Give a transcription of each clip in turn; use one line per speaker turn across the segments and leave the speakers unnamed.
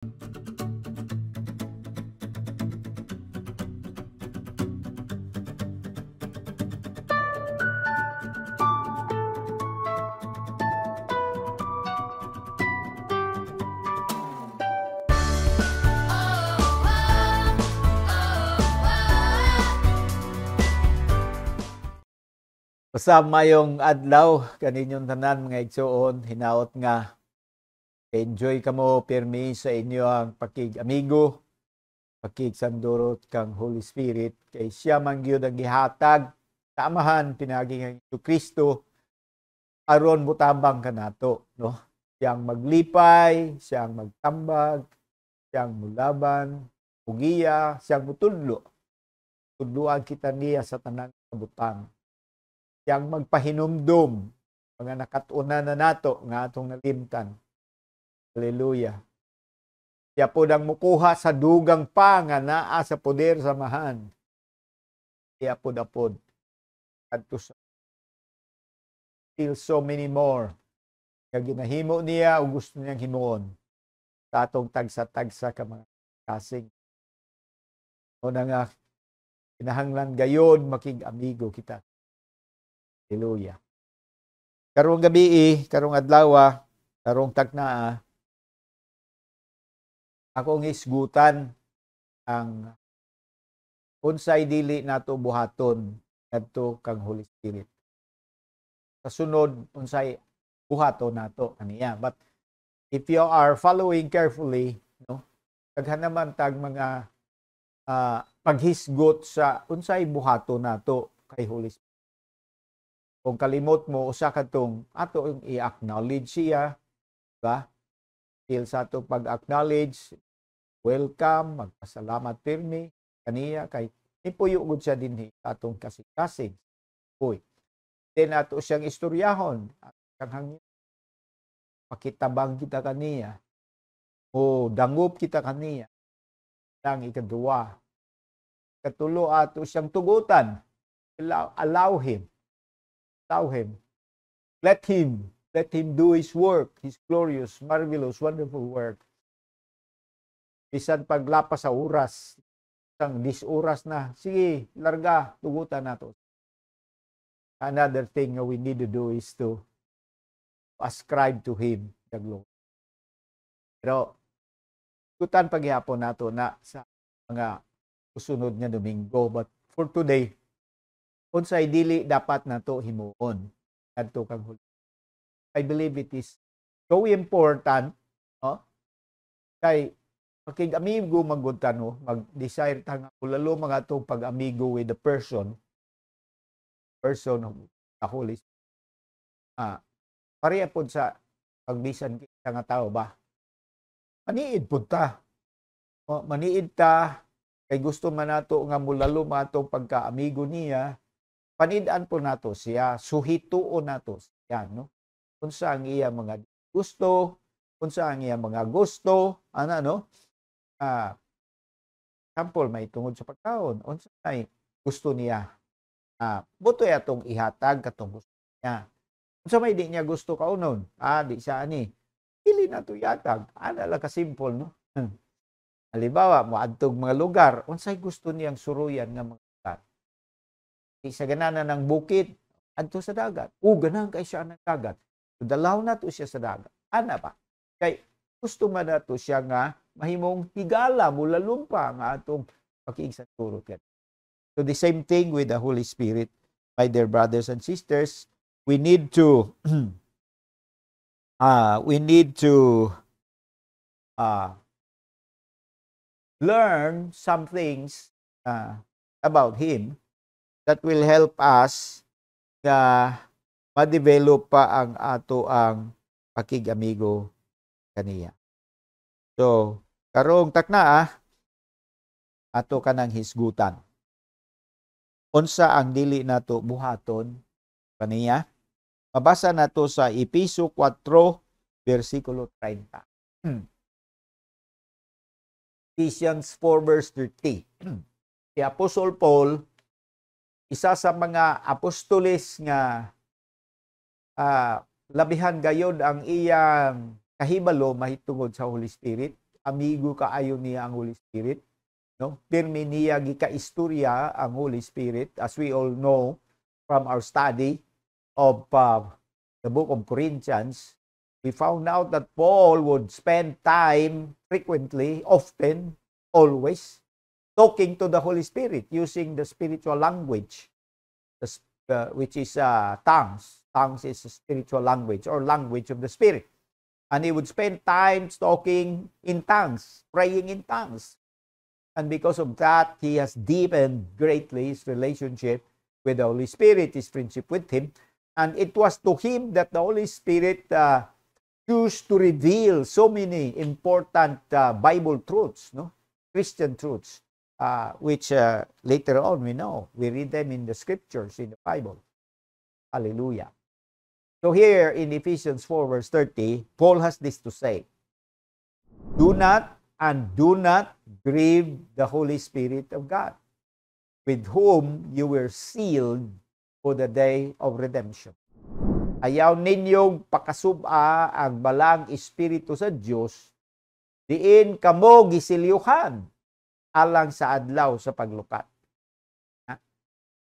Basta mayong adlaw kaninyong tanan mga igsoon, hinaot nga enjoy kamo pirmi sa inyo ang pakig-amigo, pakig-sandurot kang Holy Spirit kay siya man gyud ang gihatag sa amahan pinagi nga Kristo aron mutabang kanato, no? Siyang maglipay, siyang magtambag, siyang mulaban, ugiya, siyang mutudlo. Tudloan kita niya sa tanang kabutang. Siyang magpahinumdum mga nakatuna na nato nga atong nalimtan. Hallelujah. Siya po nang mukuha sa dugang pa nga naa sa poder samahan. Siya po dapod. Kadto sa still so many more. Nga ginahimo niya o gusto niyang himuon sa atong tagsa-tagsa ka mga kasing. O na nga, kinahanglan gayon makig-amigo kita. Hallelujah. Karong gabi, karong adlaw, karong tagna, akong isgutan ang unsay dili nato buhaton ngadto kang Holy Spirit. Kasunod unsay buhaton nato kaniya. But if you are following carefully, no, daghan naman tag mga paghisgot sa unsay buhaton nato kay Holy Spirit. Kung kalimot mo, usa katong ato yung i-acknowledge siya, ba? Till sa ato pag-acknowledge, welcome, magpasalamat pirmi, kaniya, kay ipuyugod siya din sa atong kasing-kasing. Uy, then ato siyang istoryahon, kanghang pakitabang kita kaniya, o dangup kita kaniya, ang ikaduwa, katulo ato siyang tugutan, allow him. Let him do his work, his glorious, marvelous, wonderful work. Bisan paglapas sa oras, isang 10 oras na, sige, larga, tugutan nato. Another thing we need to do is to ascribe to him the glory. Pero, tugutan paghihapon nato na sa mga susunod nga Domingo. But for today, unsay dili dapat nato himuon adto kang Holy. I believe it is so important, no? Kay pakig-amigo magud no, mag-desire ta nga ulalo mga atong pag-amigo with the person of the Holy Spirit. Pareha pod sa pagbisan kita nga tao ba? Maniid pod ta. O, maniid ta kay gusto man nato nga mulalo mga atong pagka-amigo niya. Panidaan po nato siya, suhituon nato siya, no? Unsa ang iya mga gusto, unsa ang iya mga gusto, no? Sample may tungod sa pagkaon, unsa ay gusto niya. Butoy atong ihatag katong gusto niya. Unsa may di niya gusto kaunon, di siya ani. Dili nato ihatag, lang ka simple, no? Halimbawa, moadtog mga lugar, unsay gusto niyang suruyan nga mga sa gananan ng bukid adto sa dagat. Ganahan kay siya ng dagat. Dalaw na to siya sa dagat. Ana pa? Kay gusto man nato siya nga mahimong higala mula lumpa nga atong pakiigsaturot. So the same thing with the Holy Spirit, my dear brothers and sisters. We need to learn some things about him that will help us na ma-develop pa ang ato ang pakig-amigo kaniya. So, karong takna ato kanang hisgutan. Unsa ang dili nato buhaton kaniya? Mabasa nato sa Episo 4 versikulo 30. Ephesians 4 verse 30. Si Apostle Paul, isa sa mga apostoles nga labihan gayod ang iyang kahibalo mahitungod sa Holy Spirit. amigo kaayo niya ang Holy Spirit, no? Pirmi niya gikaistorya ang Holy Spirit, as we all know from our study of the book of Corinthians. We found out that Paul would spend time frequently, often, always, talking to the Holy Spirit using the spiritual language, which is tongues. Tongues is a spiritual language or language of the Spirit. And he would spend time talking in tongues, praying in tongues. And because of that, he has deepened greatly his relationship with the Holy Spirit, his friendship with him. And it was to him that the Holy Spirit chose to reveal so many important Bible truths, no? Christian truths, which later on we know. We read them in the scriptures, in the Bible. Hallelujah. So here in Ephesians 4 verse 30, Paul has this to say, do not grieve the Holy Spirit of God, with whom you were sealed for the day of redemption. Ayaw ninyong pakasuba ang balang Espiritu sa Diyos, diin kamo gisilyuhan alang sa adlaw sa paglukat.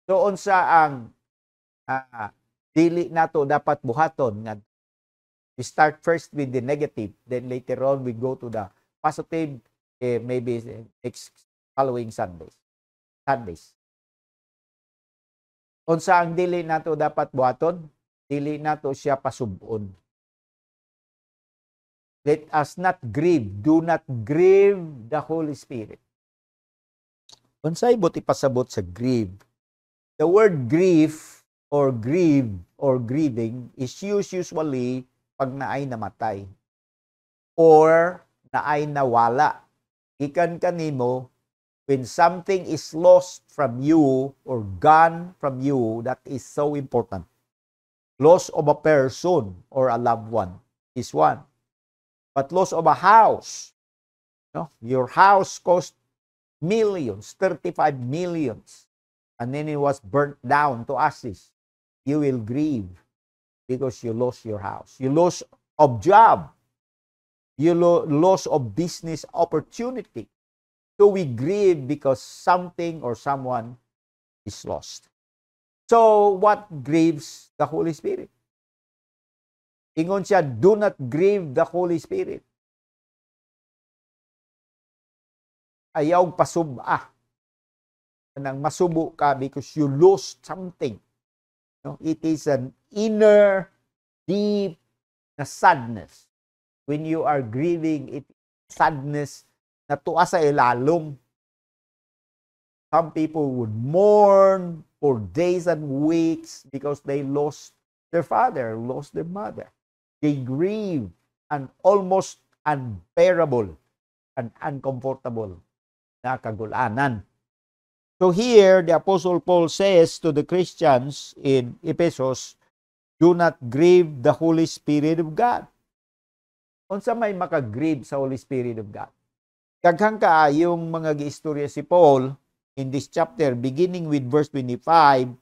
So unsa ang dili nato dapat buhaton nga we start first with the negative, then later on we go to the positive, maybe next following Sundays. Unsa ang dili nato dapat buhaton? Dili nato siya pasubon. Let us not grieve. Do not grieve the Holy Spirit. Unsay bot ipasabot sa grieve? The word grief or grieve or grieving is used usually pag naay namatay or naay nawala. Ikan kanimo, when something is lost from you or gone from you, that is so important. Loss of a person or a loved one is one. But loss of a house, no? Your house cost millions, 35 millions, and then it was burnt down to ashes. You will grieve because you lost your house. You lost of job. You loss of business opportunity. So we grieve because something or someone is lost. So what grieves the Holy Spirit? Ingon siya, do not grieve the Holy Spirit. Ayaw pasuba. Nang masubo ka because you lost something. No? It is an inner, deep na sadness. When you are grieving, it sadness na tuwa sa ilalom. Some people would mourn for days and weeks because they lost their father, lost their mother. They grieve an almost unbearable and uncomfortable na kagulanan. So here, the Apostle Paul says to the Christians in Ephesus, do not grieve the Holy Spirit of God. Unsa may makagrieve sa Holy Spirit of God? Daghang kaayong mga giistorya si Paul in this chapter, beginning with verse 25,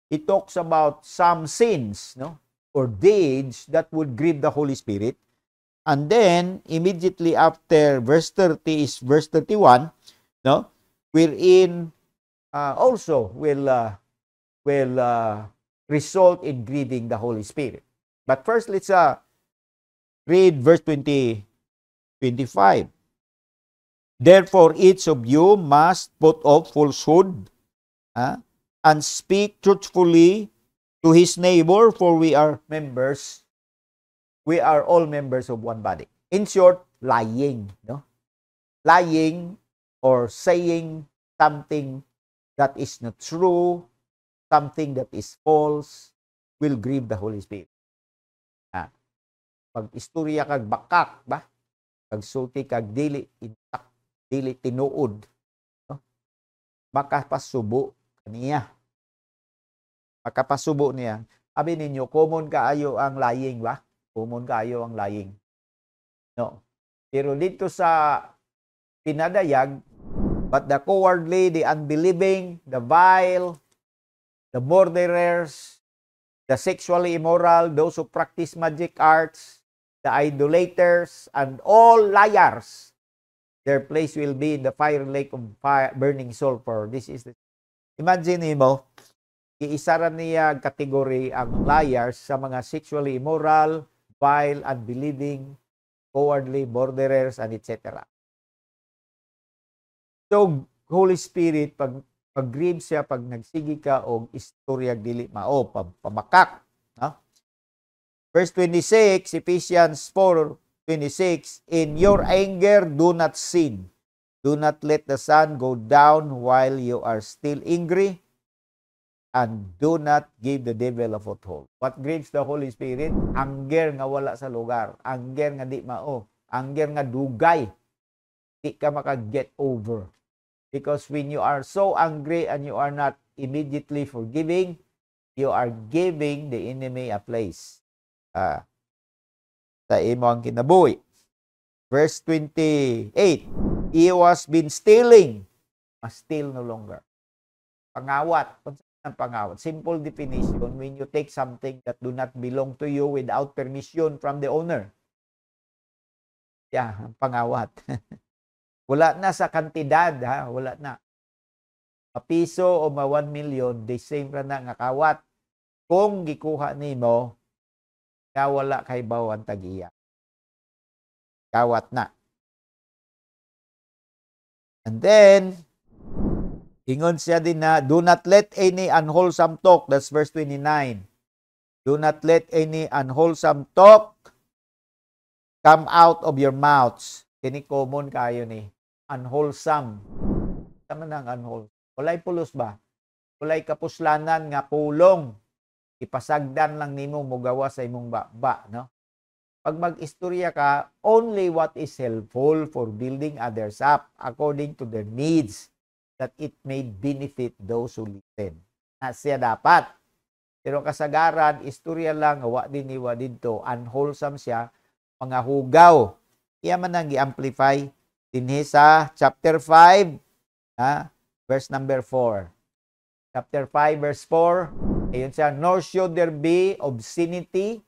he talks about some sins, no, or deeds that would grieve the Holy Spirit. And then, immediately after verse 30 is verse 31, no, wherein also will result in grieving the Holy Spirit. But first, let's read verse 25. Therefore, each of you must put off falsehood and speak truthfully to his neighbor, for we are members. We are all members of one body. In short, lying. No? Lying or saying something that is not true, something that is false, will grieve the Holy Spirit. Pag istorya kag bakak, ba? Pag sulti kag dili tinuod, no? Makapasubo niya. Makapasubo niya. Abi ninyo, common kaayo ang lying, ba? Common kaayo ang lying. No. Pero dito sa pinadayag, but the cowardly, the unbelieving, the vile, the murderers, the sexually immoral, those who practice magic arts, the idolaters, and all liars Their place will be in the fire lake of fire, burning sulfur. This is the... Imagine mo, iisara niya kategory ang liars sa mga sexually immoral, vile, unbelieving, cowardly, murderers, and etc. So, Holy Spirit, pag-grieve siya, pag nagsigi ka, o istorya dili mao, pamakak. No? Verse 26, Ephesians 4:26, in your anger, do not sin. Do not let the sun go down while you are still angry, and do not give the devil a foothold. What grieves the Holy Spirit? Anger nga wala sa lugar. Anger nga di mao. Anger nga dugay. Di ka maka-get over. Because when you are so angry and you are not immediately forgiving, you are giving the enemy a place. Sa imo ang kinabuhi. Verse 28, he was been stealing, must steal no longer. Pangawat. Ang pangawat. Simple definition, when you take something that do not belong to you without permission from the owner. Yeah, ang pangawat. Wala na sa kantidad, ha? Wala na. Piso o 1 million, the same ra na nga kawat. Kung gikuha nimo, nga wala kay bawang tag-iya. Kawat na. And then, ingon siya din na, do not let any unwholesome talk. That's verse 29. Do not let any unwholesome talk come out of your mouths. Kini common kayo ni. Unwholesome. Tama nang unwholesome. Walay pulos ba? Walay kapuslanan nga pulong. Ipasagdan lang nimo mugawa sa imong ba, no? Pag mag-istorya ka, only what is helpful for building others up according to their needs, that it may benefit those who listen. Siya dapat. Pero kasagaran, istorya lang, wa din iwa dito, unwholesome siya, mga hugaw. Kaya man ang i-amplify dinhi sa chapter 5, verse number 4. Chapter 5, verse 4, ayun siya, nor should there be obscenity,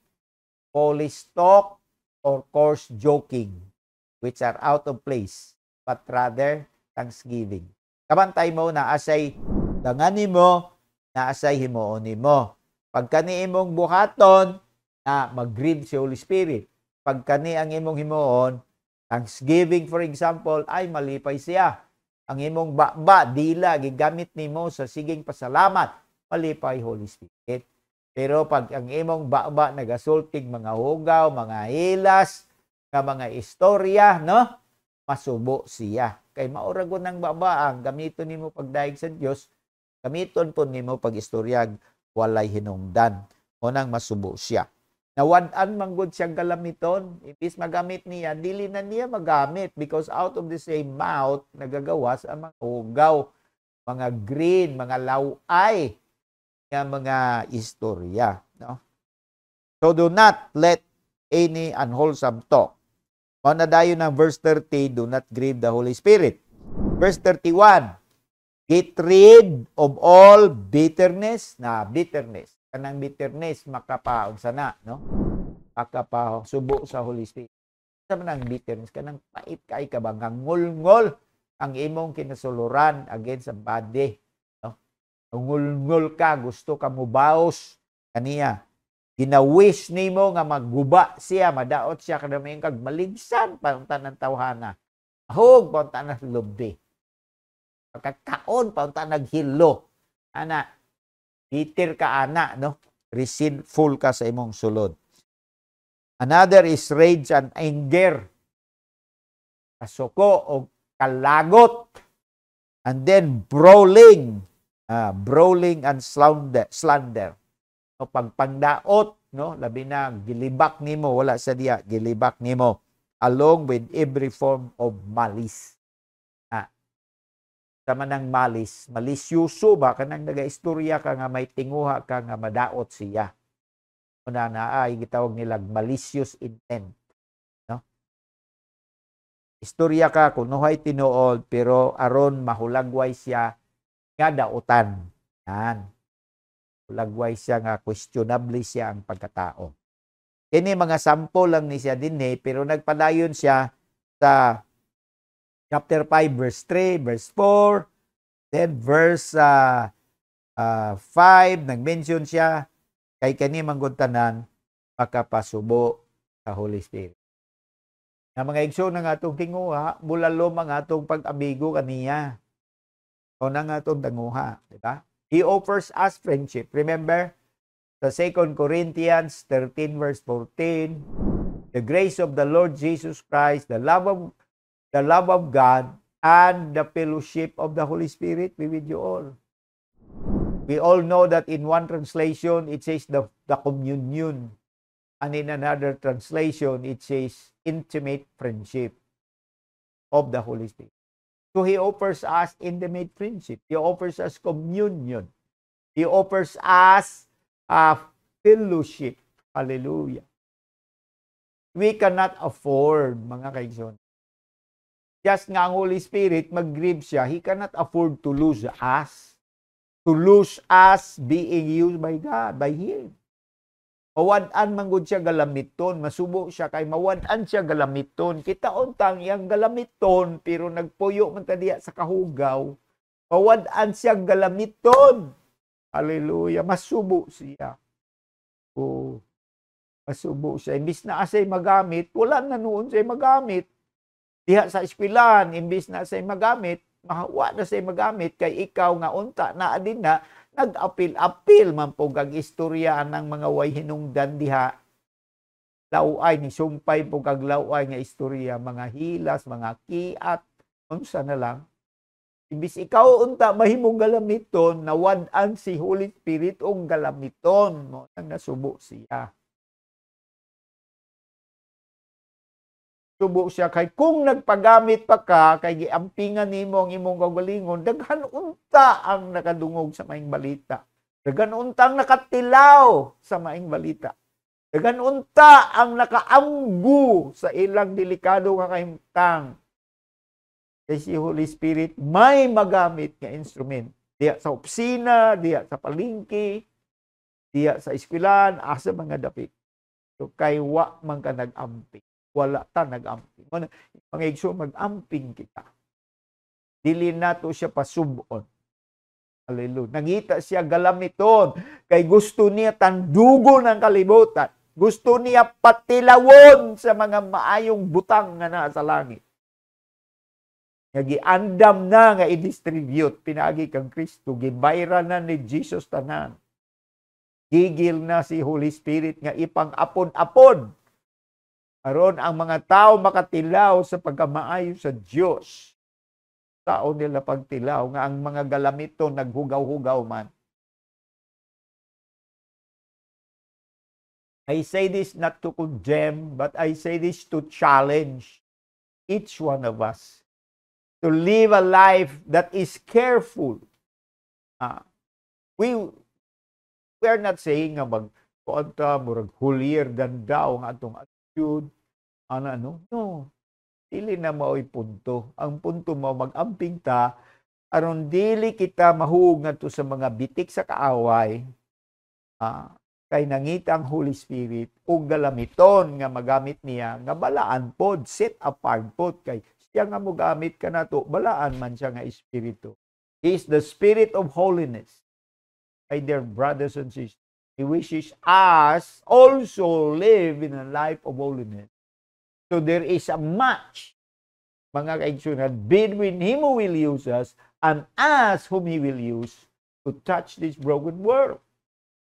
foolish talk, or coarse joking, which are out of place, but rather thanksgiving. Kabantay mo na asay dangani mo, na asay himuon nimo. Pag kani imong buhaton, na mag-grieve si Holy Spirit. Pag kani ang imong himuon, thanksgiving for example, ay malipay siya. Ang imong ba dila gigamit nimo sa siging pasalamat, malipay Holy Spirit. Pero pag ang imong ba nagasultig mga hugaw, mga hilas, nga mga istorya, no? Masubo siya. Kay mauragon ng ang gamiton nimo pagdaig sa Dios, gamiton po nimo pag-istoryag walay hinungdan. Unang masubo siya. Nawad-an manggod siyang galamiton, ibis magamit niya, dili na niya magamit because out of the same mouth nagagawas ang mga hugaw, mga green, mga laway, nga mga istorya, no? So do not let any unwholesome talk. Mao na dayon ng verse 30, do not grieve the Holy Spirit. Verse 31, get rid of all bitterness, bitterness. Kanang bitterness makapaon sana, no? Subo sa Holy Spirit. Sa manang bitterness kanang pait kay ka ba ngul-ngul ang imong kinasuluran against sa body, no? Ngul-ngul ka, gusto ka mubaos kaniya. Gina-wish nimo nga magguba siya, madaot siya kada may kag maligsan paunta ng tawhana. Ahog paunta na lubi. Pagkakaon paunta naghilo. Ana, bitter ka ana, no? Resentful ka sa imong sulod. Another is rage and anger. Kasuko o kalagot. And then brawling. Brawling and slander. No, pagpangdaot, no? Labi na gilibak nimo, wala sa diya, gilibak nimo along with every form of malice. Sama ng malis, malisyuso ba kanang nagaistorya ka nga may tinguha ka nga madaot siya. Una na ay gitawag nilag malicious intent, no? Istorya ka kunuhay tinuod pero aron mahulagway siya nga daotan. Yan. Hulagway siya nga questionable siya ang pagkatao. Kini mga sample lang ni siya dinhi pero nagpadayon siya sa chapter 5, verse 3, verse 4, then verse 5, nag-mention siya, kay kani manggutanan, makapasubo sa Holy Spirit. Na mga igsoon ng atong tinguha, bulalo mga atong pag-amigo kaniya. O nang atong tanguha, di ba? He offers us friendship. Remember, sa 2 Corinthians 13 verse 14, the grace of the Lord Jesus Christ, the love of God, and the fellowship of the Holy Spirit be with you all. We all know that in one translation, it says the communion. And in another translation, it says intimate friendship of the Holy Spirit. So He offers us intimate friendship. He offers us communion. He offers us fellowship. Hallelujah. We cannot afford, mga kaigsoon. Just nga ang Holy Spirit, mag-grieve siya, He cannot afford to lose us. To lose us being used by God, by Him. Mawadaan manggod siya galamiton, masubo siya kay mawadaan siya galamiton. Kita untang iyang galamiton, pero nagpuyo man ta diya sa kahugaw. Mawadaan siya galamiton. Hallelujah, masubo siya. Oh, masubo siya. Imbis na asay magamit, wala na noon siya magamit. Diha sa eskwelahan, imbis na asay magamit, mahawa na siya magamit, kay ikaw nga unta na adin na, nag-apil-apil man po kag istorya ng mga way hinungdan diha. Laway ni sumpay po kag laway nga istorya, mga hilas, mga kiat, unsa na lang. Imbis ikaw unta mahimong galamiton, nawad-an si Holy Spirit og galamiton mo nang nasubo siya. Subo siya kay kung nagpagamit pa ka kay giampingan nimo ang imong kagalingon, daghan unta ang nakadungog sa maing balita. Daghan unta ang nakatilaw sa maing balita. Daghan unta ang nakaamgo sa ilang delikado nga kahimtang. Kay si Holy Spirit may magamit nga instrument. Diya sa opisina, diya sa palengke, diya sa eskwelahan, asa mga dapit. So kay wa man ka nag-amping. Wala ta nag-amping. Mga igso, mag-amping kita. Dili nato siya pasubon. Hallelujah. Nangita siya galamiton. Kay gusto niya tandugo ng kalibutan. Gusto niya patilawon sa mga maayong butang nga nasa langit. Nagiandam na nga i-distribute. Pinagi kang Kristo. Gibayra na ni Jesus tanan. Gigil na si Holy Spirit nga ipang-apon-apon. Aron ang mga tao makatilaw sa pagkamaayo sa Diyos. Tao nila pagtilaw nga ang mga galamito naghugaw-hugaw man. I say this not to condemn, but I say this to challenge each one of us to live a life that is careful. We are not saying nga mag-kuanta, murag holier than thou nga atong ano, no. Dili na mao'y punto. Ang punto mo, mag-amping ta, aron dili kita mahug ngadto sa mga bitik sa kaaway, kay nangita ang Holy Spirit, ug galamiton nga magamit niya, nga balaan pod, set apart pod, kay siya nga mo gamit ka nato, balaan man siya nga Espiritu. He is the Spirit of holiness. My dear brothers and sisters, He wishes us also live in a life of holiness. So there is a match, mga kaigsunan, between Him who will use us and us whom He will use to touch this broken world.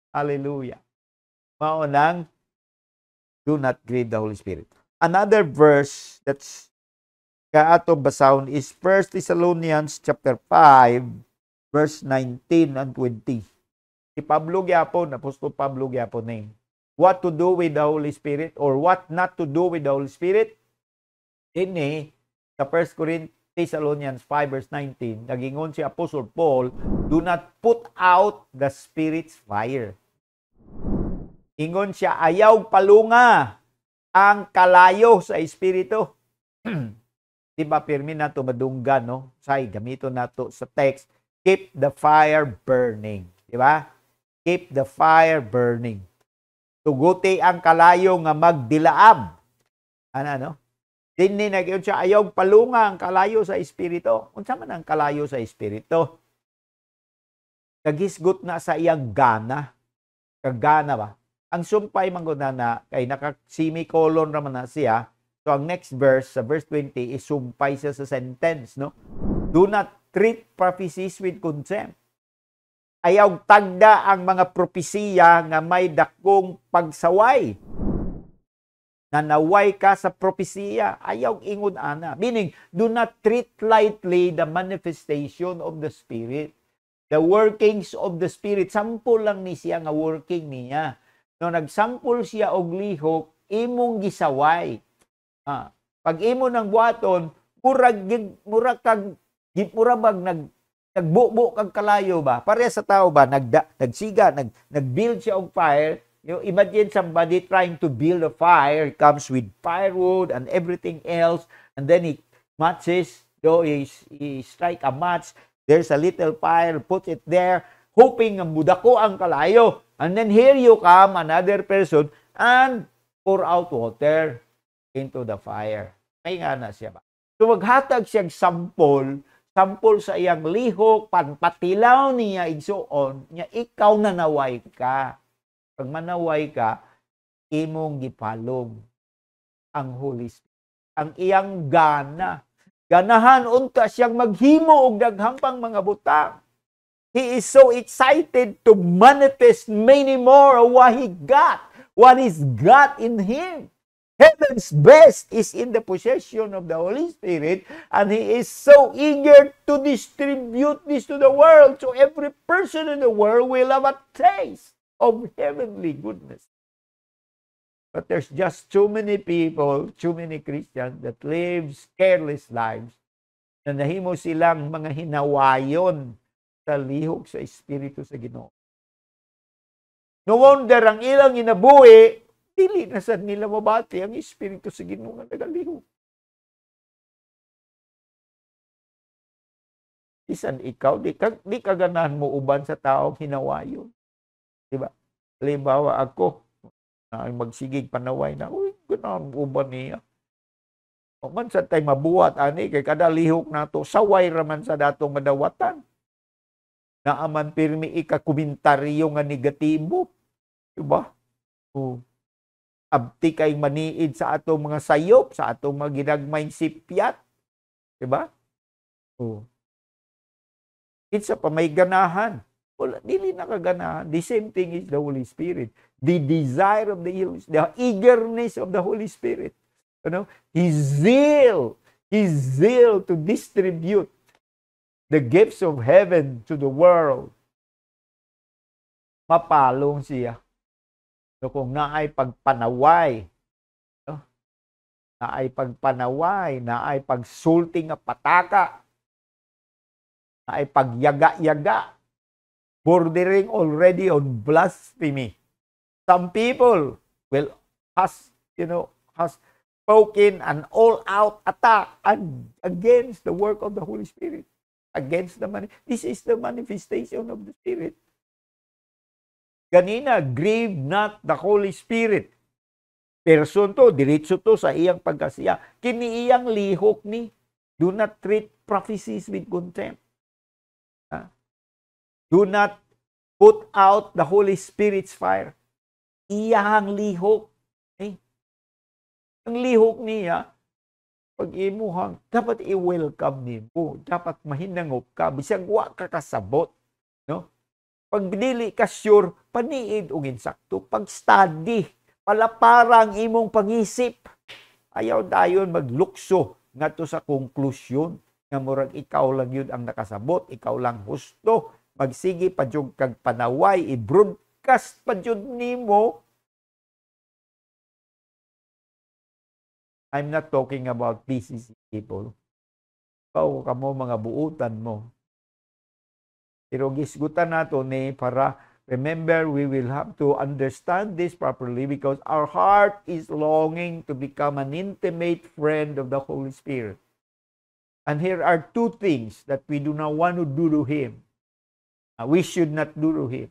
Hallelujah. Maunang, do not grieve the Holy Spirit. Another verse that's kaato basahon is 1 Thessalonians chapter 5, verse 19 and 20. Si Pablo gyapon, Apostol Pablo gyapon ni. What to do with the Holy Spirit or what not to do with the Holy Spirit? Ini sa 1 Thessalonians 5 verse 19, nagingon si Apostle Paul, do not put out the Spirit's fire. Ingon siya, ayaw palunga ang kalayo sa Espiritu. Diba, pirmi na ito madunggan, no? Say, gamito na ito sa text, keep the fire burning. Diba? Keep the fire burning. Tuguti ang kalayo nga magdilaab. Ano? Dinhi nag-ingon siya, ayaw palungang kalayo sa espiritu. Unsa man ang kalayo sa espiritu? Nagisgot na sa iyang gana. Kagana ba? Ang sumpay mangguna na kay naka-semicolon raman na siya. So ang next verse, sa verse 20, is sumpay siya sa sentence, no? Do not treat prophecies with contempt. Ayaw tagda ang mga propesiya nga may dakong pagsaway. Nanaway ka sa propesiya, ayaw ingon ana. Meaning, do not treat lightly the manifestation of the Spirit. The workings of the Spirit. Sample lang ni siya nga working niya. No, nagsample siya og lihok, imong gisaway. Pag imo nang buhaton, nagbubo kag kalayo ba? Pare sa tao ba, nagsiga, nagbuild siya og fire. You imagine somebody trying to build a fire. It comes with firewood and everything else. And then he matches, he strike a match. There's a little fire, put it there, hoping ang budako ang kalayo. And then here you come, another person, and pour out water into the fire. May nga na siya ba? So maghatag siyang sample sa iyang lihok, panpatilaw niya, igsuon, niya, ikaw nanaway ka. Pag manaway ka, imong gipalong ang Holy Spirit. Ang iyang gana. Ganahan unta siyang maghimo og daghang pang mga butang. He is so excited to manifest many more of what is got in him. Heaven's best is in the possession of the Holy Spirit, and He is so eager to distribute this to the world, so every person in the world will have a taste of heavenly goodness. But there's just too many people, too many Christians that lives careless lives, na nahimo silang mga hinawayon sa lihok sa Espiritu sa Ginoo. No wonder ang ilang inabuhi, dili na sad nila mabati ang Espiritu sa Ginoo nga nagalihok. Bisan ikaw, di ka ganahan mo uban sa taong hinawayon. Diba? Halimbawa ako, na magsigig panaway na, uy, ganahan mo uban niya. O man sa tayo mabuhat, ani, kay kada lihok na to, saway raman sa datong madawatan. Naaman pirmi ika-komentaryo nga negatibo. Diba? O, abti kay maniid sa atong mga sayop, sa atong mga ginagmayng sipyat. Diba? O, isa pa may ganahan. Wala, dili nakaganahan. The same thing is the Holy Spirit. The desire of the Holy Spirit, the eagerness of the Holy Spirit. You know, His zeal to distribute the gifts of heaven to the world. Mapalong siya. So kung naay pagpanaway, no? Naay pagpanaway, naay pagsulti nga pataka, naay pagyaga-yaga, bordering already on blasphemy. Some people has spoken an all-out attack against the work of the Holy Spirit. This is the manifestation of the Spirit. Ganina, grieve not the Holy Spirit. Person to, diretso to sa iyang pagkasiya. Kini iyang lihok ni, do not treat prophecies with contempt. Do not put out the Holy Spirit's fire. Iyang lihok. Ang lihok niya, pag imuhang, dapat i-welcome nimo. Dapat mahinangop ka. Bisag wa ka kasabot. No? Pag dili ka sure, paniid og insakto. Pag study, palaparang imong pag-isip. Ayaw dayon maglukso ngadto sa konklusyon nga murag ikaw lang yun ang nakasabot, ikaw lang husto. Magsige pa jud kag panaway, i-broadcast pa jud nimo. I'm not talking about PCC people. Pao kamo mga buutan mo. Pero gisgutan nato ni para remember we will have to understand this properly because our heart is longing to become an intimate friend of the Holy Spirit. And here are two things that we do not want to do to Him. We should not do to Him.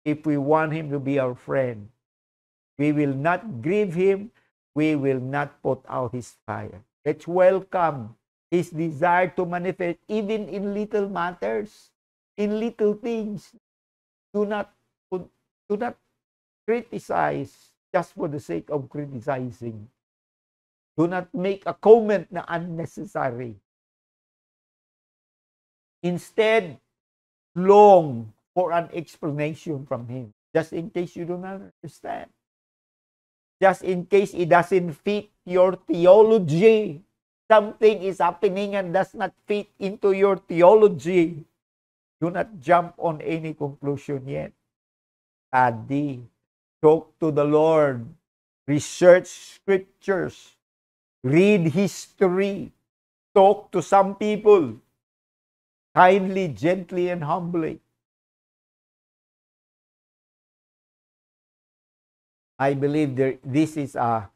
If we want Him to be our friend, we will not grieve Him. we will not put out His fire. Let's welcome His desire to manifest even in little matters, in little things. Do not criticize just for the sake of criticizing. Do not make a comment na unnecessary. Instead, long for an explanation from Him, just in case you do not understand. Just in case it doesn't fit your theology. Something is happening and does not fit into your theology. Do not jump on any conclusion yet. Study. Talk to the Lord. Research scriptures. Read history. Talk to some people. Kindly, gently, and humbly. I believe this is a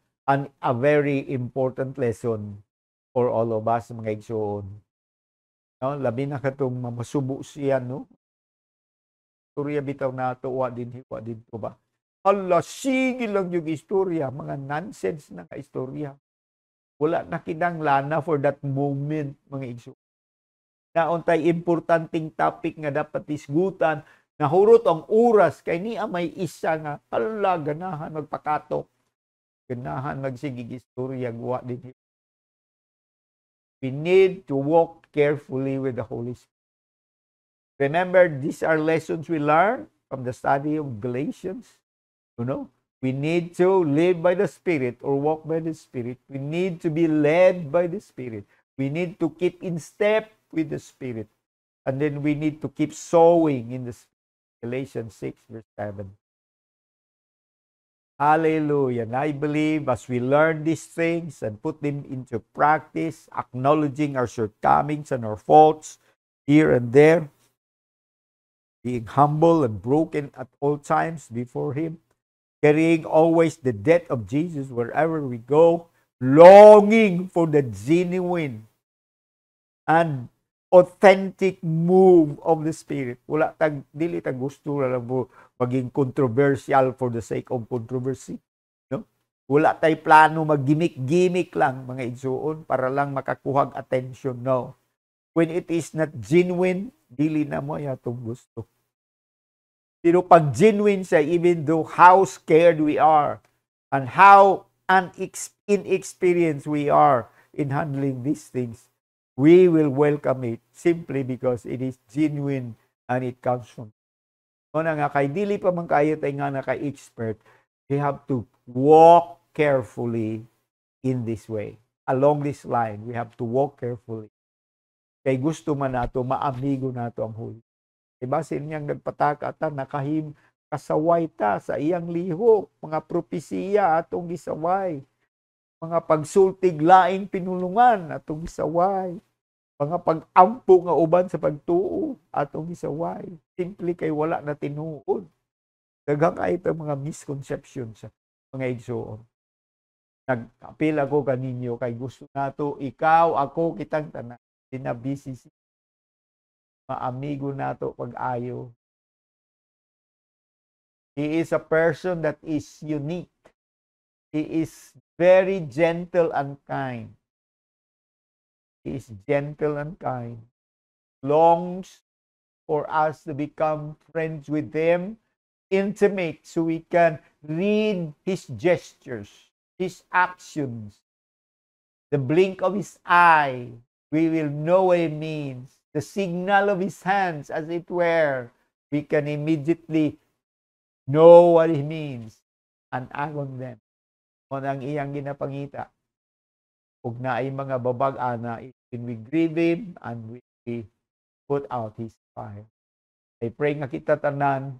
very important lesson for all of us, mga igsoon. No? Labi na katong mamasubo siya, no? Istorya bitaw na ito, wa din ko ba? Hala, sige lang yung istorya, mga nonsense na istorya. Wala na kinanglana for that moment, mga igsoon. Nauntay importanteng topic nga dapat isgutan, nahurot ang oras kay niya may isa nga hala ganahan magpakatok, ganahan magsigig istorya guwa din. We need to walk carefully with the Holy Spirit. Remember, these are lessons we learn from the study of Galatians. You know, we need to live by the Spirit or walk by the Spirit. We need to be led by the Spirit. We need to keep in step with the Spirit. And then we need to keep sowing in the Spirit. Galatians 6 verse 7. Hallelujah. And I believe as we learn these things and put them into practice, acknowledging our shortcomings and our faults here and there, being humble and broken at all times before Him, carrying always the death of Jesus wherever we go, longing for the genuine and authentic move of the Spirit. Wala dili tag gusto lang mo maging controversial for the sake of controversy. No? Wala tay plano mag-gimmick-gimmick lang, mga igsoon, para lang makakuhag attention. No. When it is not genuine, dili na mo yatong gusto. Pero pag genuine siya, even though how scared we are and how inexperienced we are in handling these things, we will welcome it simply because it is genuine and it comes from God. Nga kay dili pa man kayo tayo nga naka-expert, we have to walk carefully in this way. Along this line, we have to walk carefully. Kay gusto man nato, maamigo nato ang Holy. Diba sinyang nagpataka ta, kasaway ta sa iyang liho, mga propesiya atong gisaway. Mga pagsultig laing pinulungan atong gisaway. Mga pag-ampo nga uban sa pagtuo atong gisaway. Simple kay wala na tinuod. Daghang ay ito mga misconceptions sa mga igsoon. Nag-apil ako kaninyo kay gusto nato ikaw, ako, kitang tanan. Sinabisi maamigo nato pag-ayo. He is a person that is unique. He is very gentle and kind. He is gentle and kind. Longs for us to become friends with Him, intimate, so we can read His gestures, His actions, the blink of His eye. We will know what it means. The signal of His hands, as it were, we can immediately know what it means and act on them. Kung ang iyang ginapangita, ug na ay mga babag-ana, when we grieve Him and we put out His fire. I pray nga kita tanan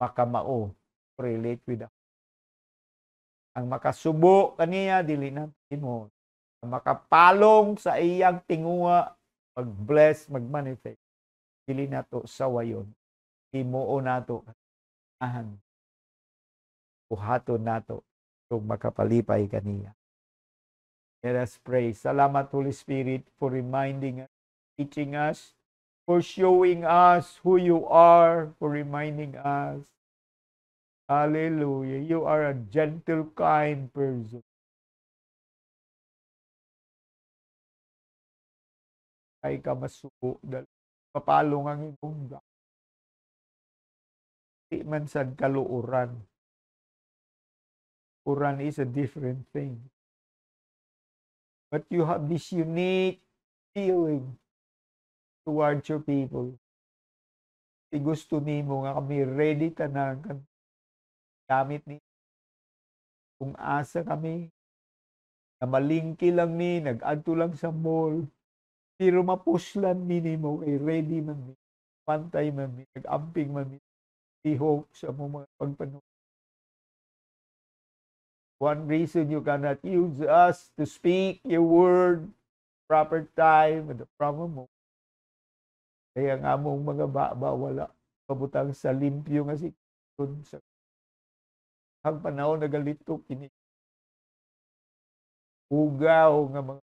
makamao, relate with us. Ang makasubo kaniya, dili natin mo. Ang makapalong sa iyang tinguha, mag-bless, mag-manifest. Dili nato sa wayon. Himuo nato, ahan. Buhaton nato, kung makapalipay kaniya. Let us pray. Salamat, Holy Spirit, for reminding us, teaching us, for showing us who you are, for reminding us. Hallelujah. You are a gentle, kind person. ay ka masuko dahil mapalong ang imong di man sad kaluuran. Uran is a different thing. But you have this unique feeling towards your people. Gusto nimo nga kami ready tanan gamit ni kung asa kami na malingki lang ni nag-adto lang sa mall pero mapuslan mi nimo kay ready man mi pantay man mi nag-amping man mi ihok sa mga pagpanu. One reason you cannot use us to speak your word proper time at the proper moment. Kaya nga mong mga baba wala pabutang sa limpyo nga si sa ang panahon nagalito kini ugaw nga mga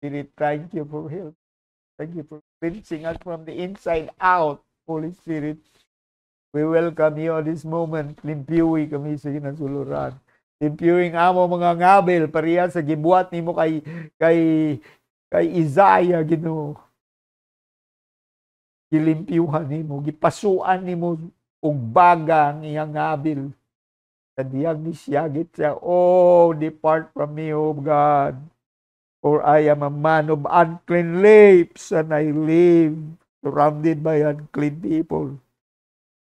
Spirit. Thank you for help. Thank you for cleansing us from the inside out. Holy Spirit, we welcome you at this moment. Limpyuwi kami sa kinasuluran. Limpyuwing amo mga ngabel pariya sa gibuhat nimo kay Isaiah Ginoo. Gilimpyuhan nimo, gipasuan nimo og baga ang iyang ngabel. Sa diyang nisyagit siya, oh, depart from me, O God. For I am a man of unclean lips and I live surrounded by unclean people.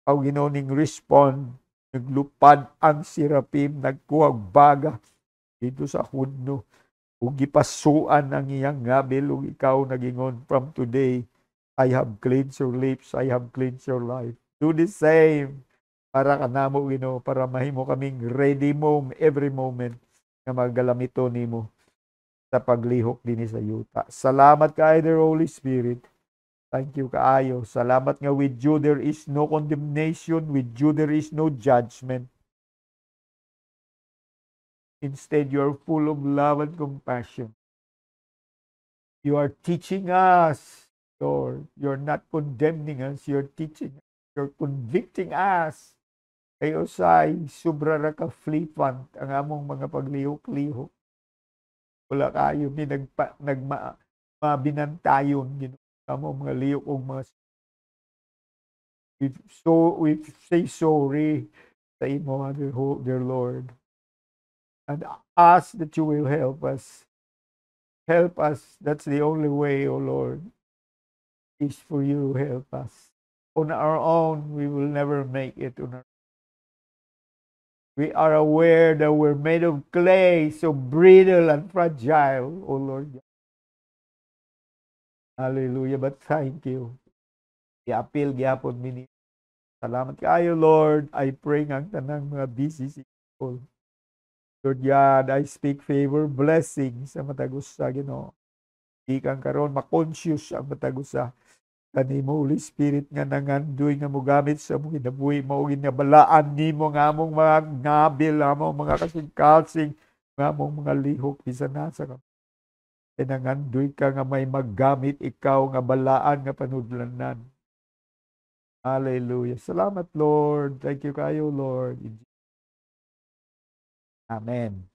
Aw ginoning respond, naglupad ang sirapim, nagkuhag baga dito sa hudno. Ug gipasuan ang iyang ngabel ug ikaw nagingon, from today I have cleansed your lips, I have cleansed your life. Do the same para kanamo Ginoo, para mahimo kaming ready mo every moment nga magalamito nimo sa paglihok dinhi sa yuta. Salamat kaayo, Holy Spirit. Thank you kaayo. Salamat nga with you there is no condemnation, with you there is no judgment. Instead, you are full of love and compassion. You are teaching us, Lord. You're not condemning us, you're teaching us. You're convicting us. Kay usay, sobra ra ka flippant ang among mga paglihok-lihok. Wala kayo, mabinantayon, among mga lihok o mga we say sorry sa imo, dear Lord. And ask that you will help us. Help us. That's the only way, O Lord, is for you to help us. On our own, we will never make it. We are aware that we're made of clay, so brittle and fragile, O Lord. Hallelujah. But thank you. I-appeal gyapon mini. Salamat kayo, Lord. I pray ng tanang mga busy people. Lord God, I speak favor, blessing sa matagusa, Ginoo. Di kang karon ma-conscious ang matagusa. Kanimo, Holy Spirit, nga nangandoy nga mo gamit sa mong kinabuhi mo, ginabalaan nimo nga mong mga ngabil, nga mong mga kasing-kasing, nga mong mga lihok, bisan nasa ka. E nangandoy ka nga may maggamit ikaw nga balaan nga panudlanan. Hallelujah. Salamat, Lord. Thank you kayo, Lord. Amen.